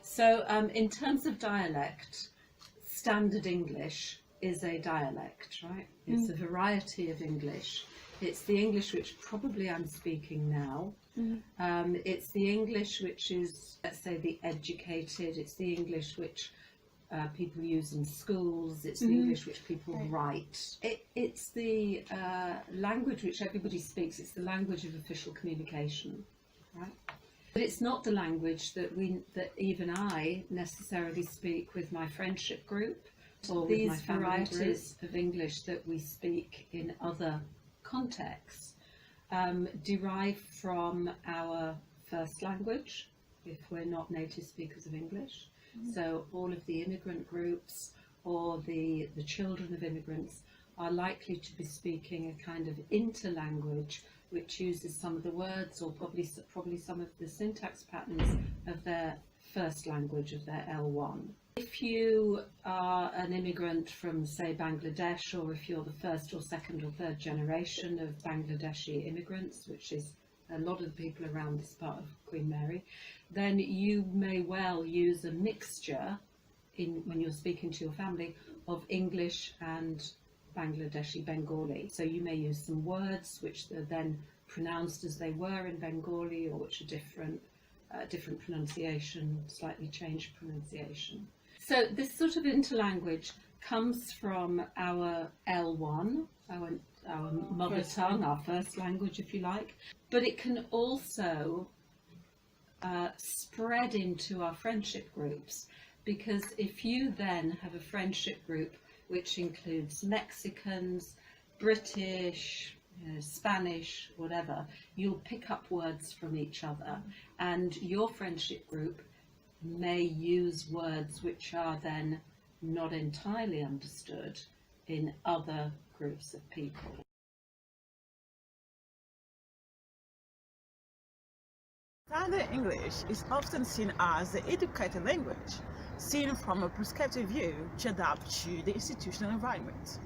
So in terms of dialect, Standard English is a dialect, right? It's a variety of English. It's the English which probably I'm speaking now. It's the English which is, let's say, the educated. It's the English which people use in schools. It's the English which people write. It's the language which everybody speaks. It's the language of official communication, right? But it's not the language that even I necessarily speak with my friendship group or with my family group. These varieties of English that we speak in other contexts derive from our first language, if we're not native speakers of English. So all of the immigrant groups or the children of immigrants are likely to be speaking a kind of interlanguage which uses some of the words or probably some of the syntax patterns of their first language, of their L1. If you are an immigrant from, say, Bangladesh, or if you're the first or second or third generation of Bangladeshi immigrants, which is a lot of the people around this part of Queen Mary, then you may well use a mixture when you're speaking to your family of English and Bangladeshi Bengali. So you may use some words which are then pronounced as they were in Bengali, or which are different pronunciation, slightly changed pronunciation. So this sort of interlanguage comes from our L1, our mother tongue, our first language, if you like, but it can also spread into our friendship groups, because if you then have a friendship group which includes Mexicans, British, Spanish, whatever, you'll pick up words from each other, and your friendship group may use words which are then not entirely understood in other groups of people. Standard English is often seen as the educated language, seen from a prescriptive view to adapt to the institutional environment.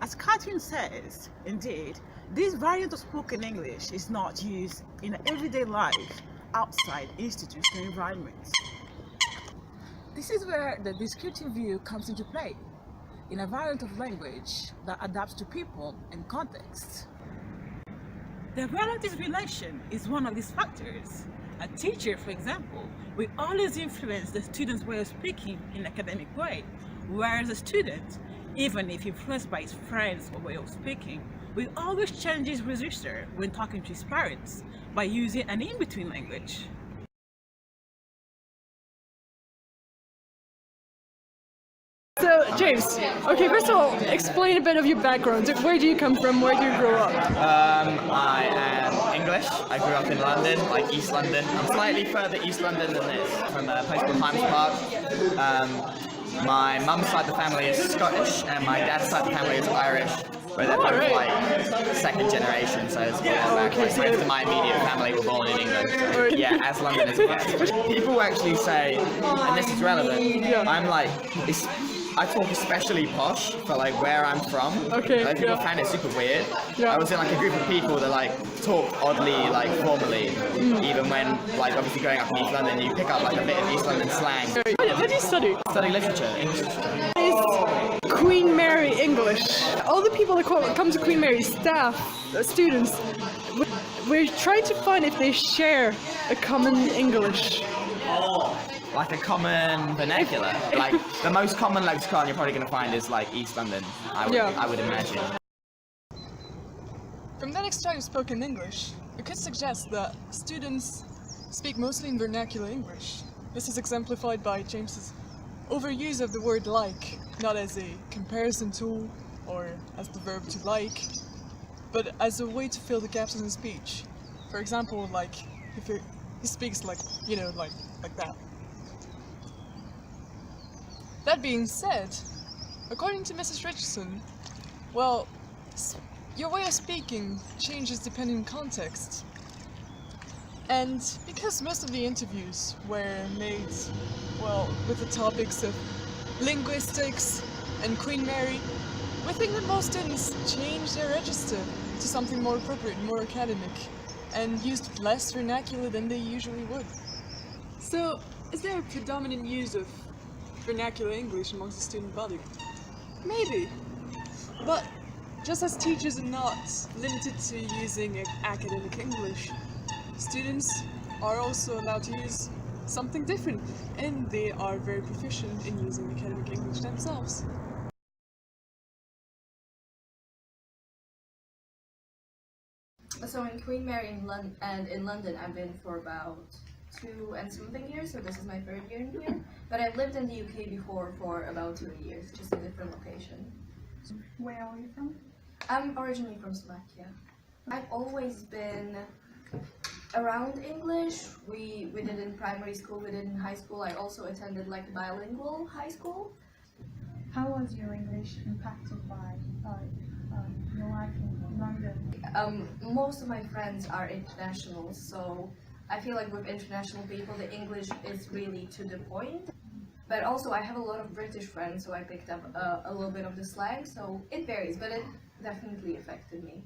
As Catherine says, indeed, this variant of spoken English is not used in everyday life outside institutional environments. This is where the descriptive view comes into play, in a variant of language that adapts to people and context. The relative relation is one of these factors. A teacher, for example, will always influence the student's way of speaking in an academic way, whereas a student, even if influenced by his friends or way of speaking, will always change his register when talking to his parents by using an in-between language. So, James, okay, first of all, explain a bit of your background. Where do you come from? Where do you grow up? I am English. I grew up in London, like East London. I'm slightly further East London than this, from a place called Hymes Park. My mum's side of the family is Scottish, and my dad's side of the family is Irish. But they're both like second generation, so it's most of my immediate family were born in England. So, yeah, as London as it gets. People actually say, and this is relevant, I'm like, I talk especially posh for like where I'm from. Okay. Like, people find it super weird. I was in like a group of people that like talk oddly, like formally, even when like obviously growing up in East London, you pick up like a bit of East London slang. What do you study? I study literature, English literature. Is Queen Mary English? All the people that come to Queen Mary, staff, students, we're trying to find if they share a common English. Like a common vernacular. Like the most common lexicon you're probably going to find is like East London, I would imagine. From that extract of spoken English, it could suggest that students speak mostly in vernacular English. This is exemplified by James's overuse of the word like, not as a comparison tool or as the verb to like, but as a way to fill the gaps in his speech. For example, like if he speaks like, like that. That being said, according to Mrs. Richardson, well, your way of speaking changes depending on context. And because most of the interviews were made, well, with the topics of linguistics and Queen Mary, we think that most students change their register to something more appropriate, more academic, and used less vernacular than they usually would. So, Is there a predominant use of vernacular English amongst the student body? Maybe. But just as teachers are not limited to using academic English, students are also allowed to use something different, and they are very proficient in using academic English themselves. So in Queen Mary and in London, I've been for about 2 and something years, so this is my 3rd year in here. But I've lived in the UK before for about 2 years, just a different location. Where are you from? I'm originally from Slovakia. I've always been around English. We did it in primary school, we did it in high school. I also attended like bilingual high school. How was your English impacted by your life in London? Most of my friends are internationals, so I feel like with international people, the English is really to the point. But also I have a lot of British friends, so I picked up a little bit of the slang, so it varies, but it definitely affected me.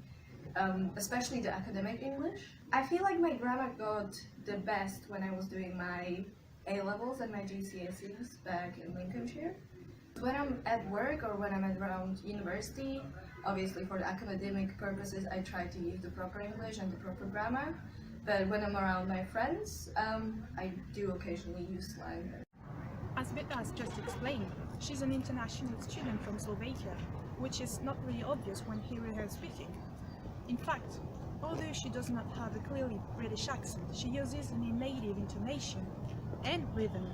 Especially the academic English. I feel like my grammar got the best when I was doing my A-levels and my GCSEs back in Lincolnshire. When I'm at work or when I'm around university, obviously for the academic purposes, I try to use the proper English and the proper grammar. But when I'm around my friends, I do occasionally use slang. As Vita has just explained, she's an international student from Slovakia, which is not really obvious when hearing her speaking. In fact, although she does not have a clearly British accent, she uses a native intonation and rhythm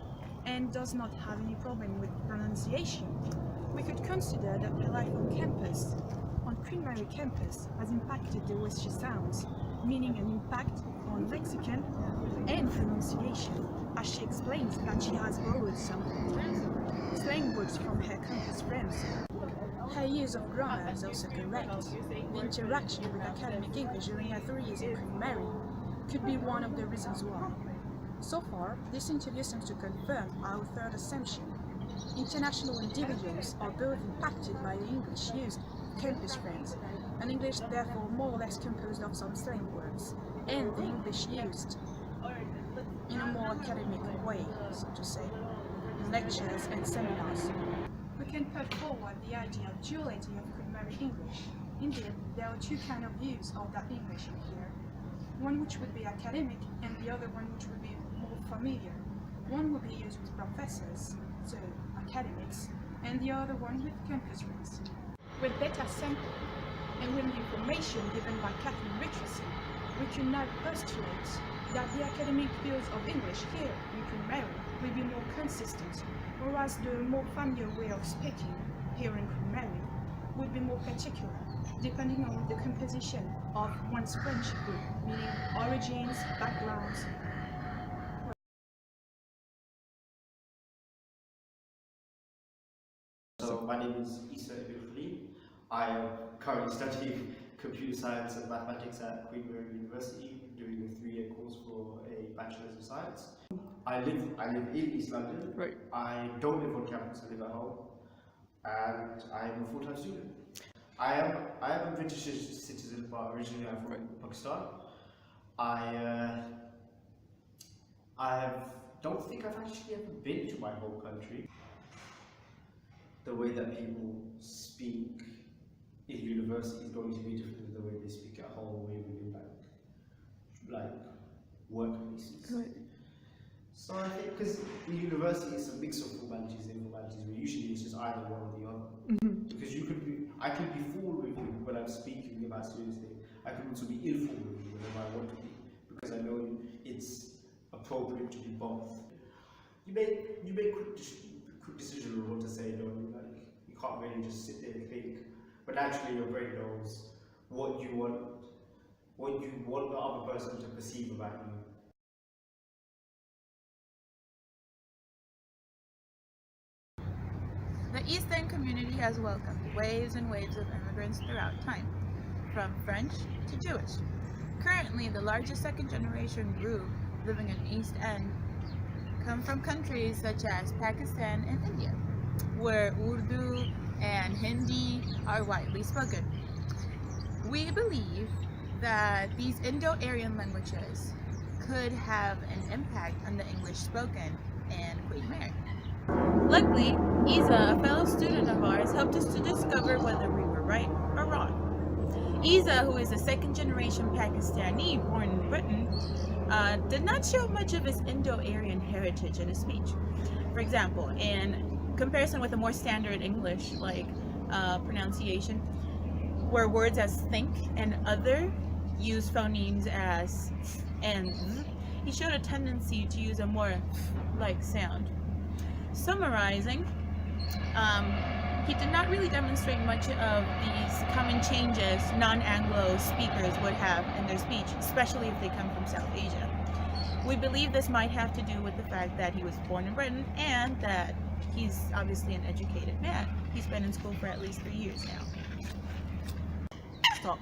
and does not have any problem with pronunciation. We could consider that her life on campus, on Queen Mary campus, has impacted the way she sounds, meaning an impact on lexicon and pronunciation, as she explains that she has borrowed some slang words from her campus friends. Her use of grammar is also correct. The interaction with academic English during her 3 years in Queen Mary could be one of the reasons why. So far, this interview seems to confirm our third assumption. International individuals are both impacted by the English used campus friends, an English therefore more or less composed of some slang words, and the English used in a more academic way, so to say, in lectures and seminars. We can put forward the idea of duality of Queen Mary English. Indeed, there are 2 kinds of use of that English in here. One which would be academic and the other one which would be more familiar. One would be used with professors, so academics, and the other one with campus friends. With data sample and with the information given by Catherine Richardson, we can now postulate that the academic fields of English here in Queen Mary will be more consistent, whereas the more familiar way of speaking here in Queen Mary would be more particular, depending on the composition of one's friendship group, meaning origins, backgrounds. So my name is Issa Ibrahim. I am currently studying computer science and mathematics at Queen Mary University, doing a 3-year course for a Bachelor's of Science. I live in East London. Right. I don't live on campus, I live at home, and I am a full-time student. I am a British citizen, but originally I'm from Pakistan. Don't think I've actually ever been to my home country. The way that people speak in university is going to be different than the way they speak at home, or even in like workplaces. Right. So I think because in university it's a mix of formalities and informalities, where usually it's just either one or the other. Because I can be forward with you when I'm speaking about serious things. I can also be informal with you whenever I want to be, because I know it's appropriate to be both. You make quick decisions on what to say, don't you? Like, you can't really just sit there and think. But naturally your brain knows what you want the other person to perceive about you. The East End community has welcomed waves and waves of immigrants throughout time, from French to Jewish. Currently, the largest second-generation group living in East End come from countries such as Pakistan and India, where Urdu and Hindi are widely spoken. We believe that these Indo-Aryan languages could have an impact on the English spoken and Queen Mary. Luckily, Isa, a fellow student of ours, helped us to discover whether we were right or wrong. Isa, who is a second-generation Pakistani born in Britain, did not show much of his Indo-Aryan heritage in his speech. For example, in comparison with a more standard English, like pronunciation, where words as think and other use phonemes as and, he showed a tendency to use a more like sound. Summarizing, he did not really demonstrate much of these common changes non-Anglo speakers would have in their speech, especially if they come from South Asia. We believe this might have to do with the fact that he was born in Britain and that he's obviously an educated man. He's been in school for at least 3 years now. Stop.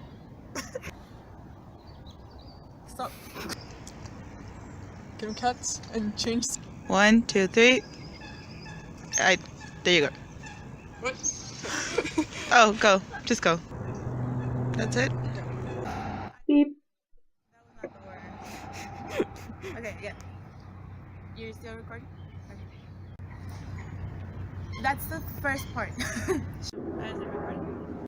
Stop. Can we cut and change? 1, 2, 3. There you go. What? Oh, go. Just go. That's it? Beep. That was not the word. Okay, yeah. You're still recording? Okay. That's the first part. That is it recording.